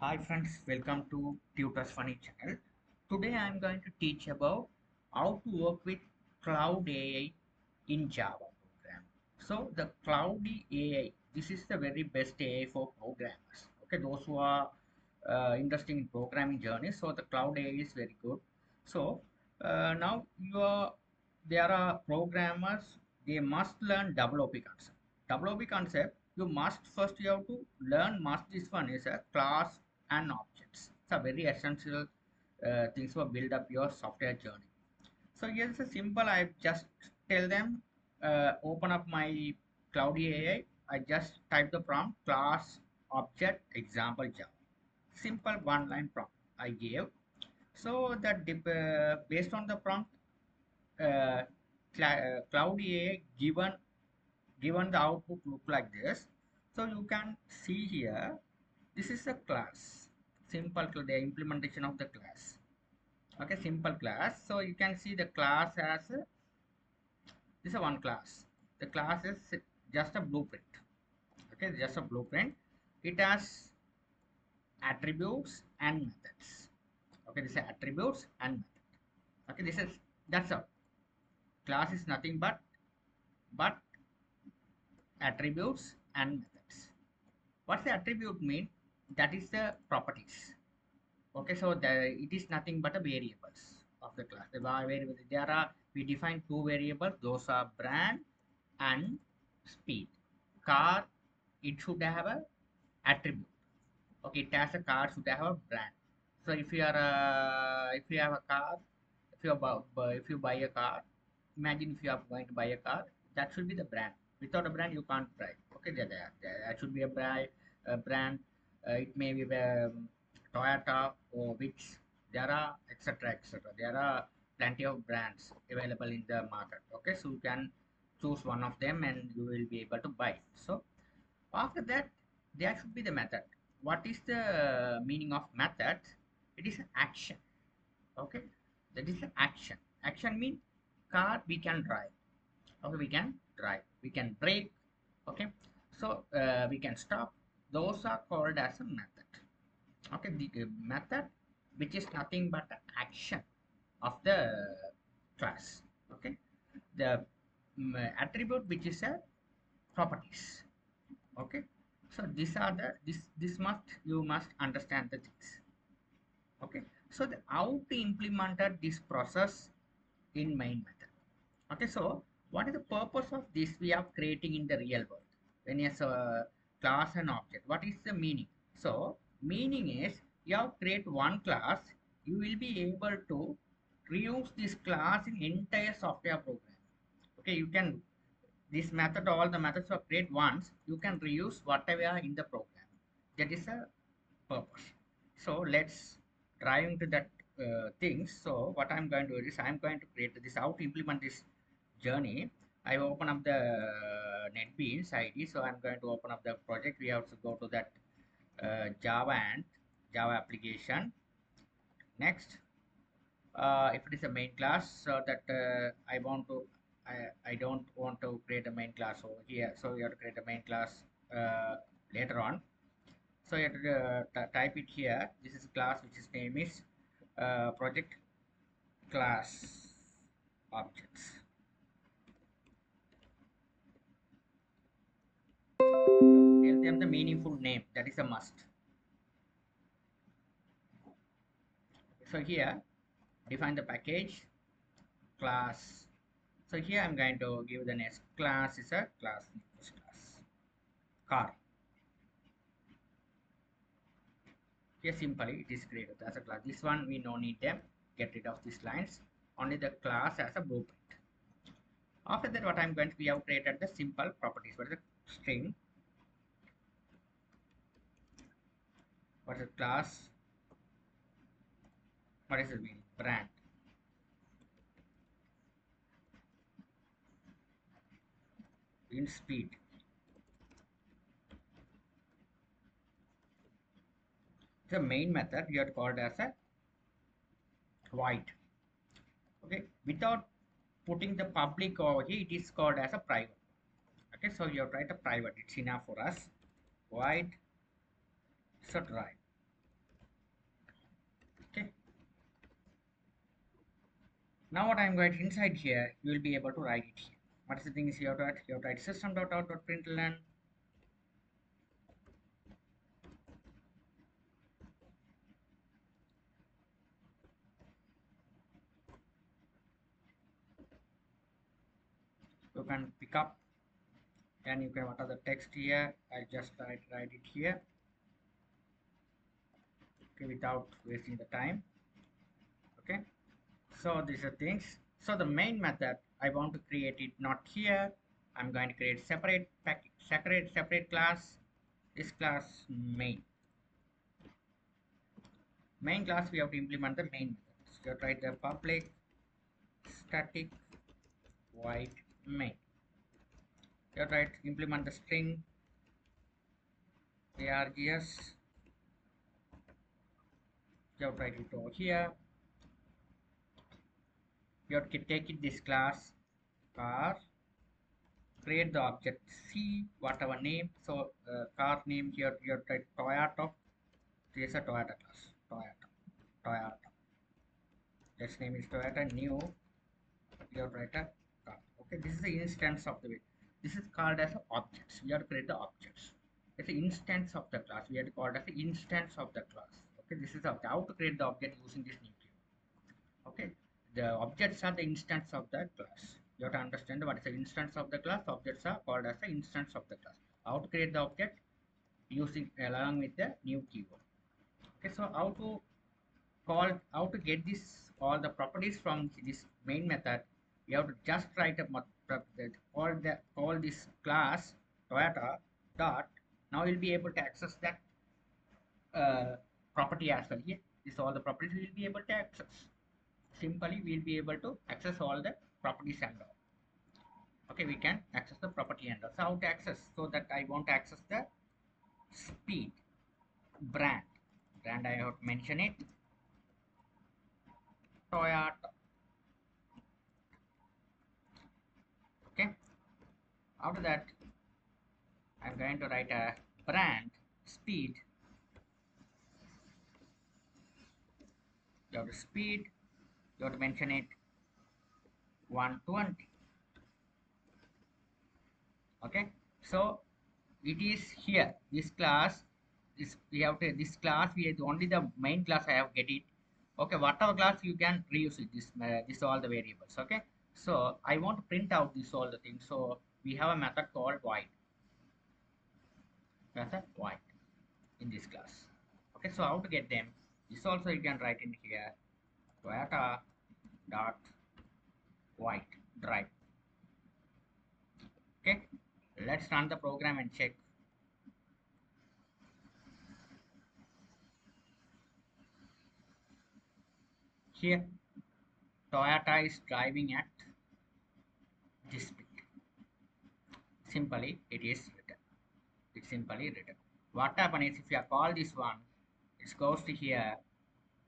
Hi friends, welcome to Tutors Funny channel. Today I am going to teach about how to work with Cloud AI in Java program. So the Cloud AI, this is the very best AI for programmers. Okay, those who are interested in programming journey. So the Cloud AI is very good. So now there are programmers. They must learn WOP concept. WOP concept you have to learn must this one is a class and objects. It's a very essential things for build up your software journey. So here's a simple. I just tell them open up my Cloud AI. I just type the prompt class object example Java. Simple one line prompt I gave. So that based on the prompt, uh, Cloud AI given the output look like this. So you can see here this is a class, the implementation of the class. Okay, simple class. So you can see the class as this is one class. The class is just a blueprint. Okay, just a blueprint. It has attributes and methods. Okay, this is attributes and method. Okay, this is that's all. Class is nothing but attributes and methods. What's the attribute mean? That is the properties. Okay, so it is nothing but a variables of the class. There are we define two variables. Those are brand and speed. Car, it should have a attribute. Okay, it has a car should have a brand. So if you have a car, if you buy a car, imagine if you are going to buy a car, that should be the brand. Without a brand, you can't drive. Okay, that should be a brand. It may be Toyota or which there are etc etc. There are plenty of brands available in the market. Okay, so you can choose one of them and you will be able to buy it. So after that, there should be the method. What is the meaning of method? It is an action. Okay, that is an action. Action means car we can drive. Okay, we can drive. We can brake. Okay, so we can stop. Those are called as a method. Okay, the method which is nothing but the action of the class. Okay, the attribute which is a properties. Okay, so these are the this must you must understand the things. Okay, so how to implement this process in main method. Okay, so what is the purpose of this we are creating in the real world when it's a class and object? What is the meaning? So meaning is you have create one class, you will be able to reuse this class in entire software program. Okay, you can this method, all the methods are create once, you can reuse whatever in the program. That is a purpose. So let's dive into that things. So what I'm going to do is I'm going to create this, how to implement this journey. I open up the NetBeans ID. So I'm going to open up the project. We have to go to that Java and Java application. Next, if it is a main class, so that I don't want to create a main class over here. So you have to create a main class later on. So you have to type it here. This is class which is name is project class objects. Tell them the meaningful name. That is a must. So here define the package class. So here I'm going to give the next class is a class first class car. Here simply it is created as a class. This one we no need them. Get rid of these lines. Only the class as a blueprint. After that, what I'm going to we have created the simple properties. What is the string? What is the class? What is the meaning? Brand. In speed. The main method you are called as a void. Okay, without putting the public over here, it is called as a private. Okay, so you write a private. It's enough for us. Void set right. Now what I'm going to inside here, you will be able to write it here. What is the thing is you have to write, system.out.println. You can pick up and you can what are the text here. I just write it here, okay, without wasting the time. Okay, so these are things. So the main method I want to create it not here. I'm going to create separate packet, separate class. This class main class we have to implement the main method. So write the public static void main. You have to implement the string args. You have to write it over here. You have to take it this class car, create the object C, whatever name. So car name here you have to write Toyota. This is a Toyota class. Toyota. This name is Toyota new. You have to write a car. Okay, this is the instance of the way. This is called as objects. We have to create the objects. It's an instance of the class. We have to call it as the instance of the class. Okay, this is how to create the object using this new keyword. Okay, the objects are the instance of the class. You have to understand what is the instance of the class. Objects are called as the instance of the class. How to create the object using along with the new keyword. Okay, so how to get this all the properties from this main method. You have to just write a call this class Toyota dot. Now you'll be able to access that uh, property as well. Here, this all the properties we will be able to access. Simply, we'll be able to access all the properties and all. Okay, we can access the property and all. So how to access? So that I want to access the speed brand. Brand I have to mention it. Toyota. Okay. After that, I'm going to write a brand speed. You have to speed. You have to mention it 120. Okay. So it is here. This class. This class. We have only the main class. I have get it. Okay. Whatever class you can reuse it. This all the variables. Okay. So I want to print out this all the things. So we have a method called void. Method void in this class. Okay. So how to get them? This also you can write in here. Toyota dot white drive. Okay, let's run the program and check. Here Toyota is driving at this speed. Simply it is written. It's simply written. What happens is if you call this one, it goes to here.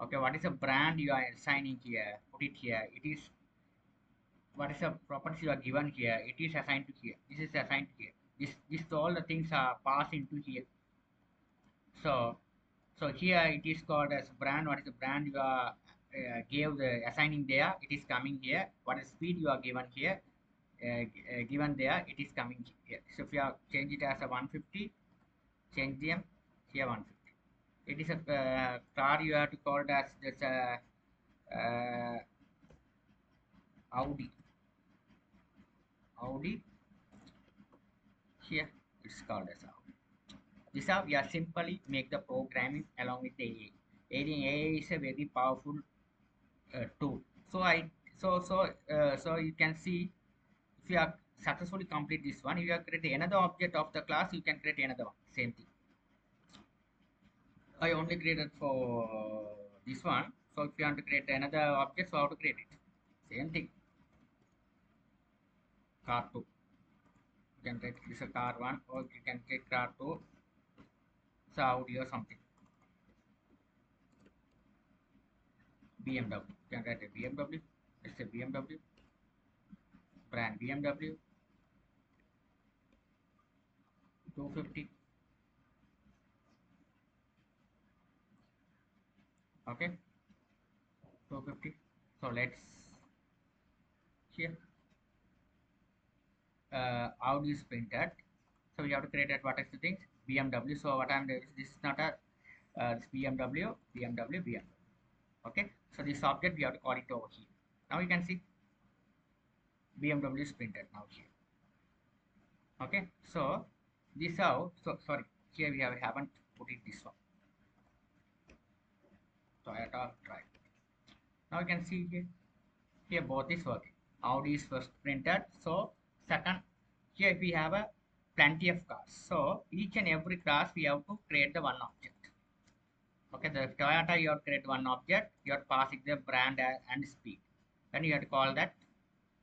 Okay, what is the brand you are assigning here? Put it here. It is what is the properties you are given here? It is assigned to here. This is assigned to here. This all the things are passed into here. So here it is called as brand. What is the brand you are gave the assigning there? It is coming here. What is speed you are given here? Given there, it is coming here. So if you are change it as a 150, change them here 150. It is a car you have to call it as this Audi. Audi here it's called as Audi. This how we are simply make the programming along with the AI. AI is a very powerful tool. So so you can see if you have successfully complete this one, if you have created another object of the class, you can create another one. Same thing. I only created for this one. So if you want to create another object, so how to create it? Same thing. Car 2. You can create this a car 1 or you can create car 2. So Audi or something. BMW. You can write a BMW. It's a BMW. Brand BMW. 250. Okay. 250. So let's here Audi is printed. So we have to create what is the things BMW. So what I'm doing, this is not a this BMW. Okay, so this object we have to call it over here. Now you can see BMW is printed now here. Okay, so this how, so sorry, here we haven't put it this one, Toyota drive. Now you can see here both is working. Audi is first printed, so second, here we have a plenty of cars, so each and every class we have to create the one object. Okay, the Toyota you have to create one object, you are passing the brand and speed, then you have to call that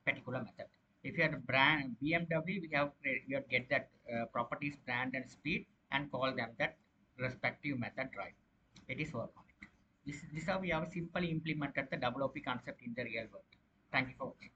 particular method. If you have a brand BMW, we have to get that properties, brand and speed, and call them that respective method, right? It is work on it. This is how we have simply implemented the double OP concept in the real world. Thank you for watching.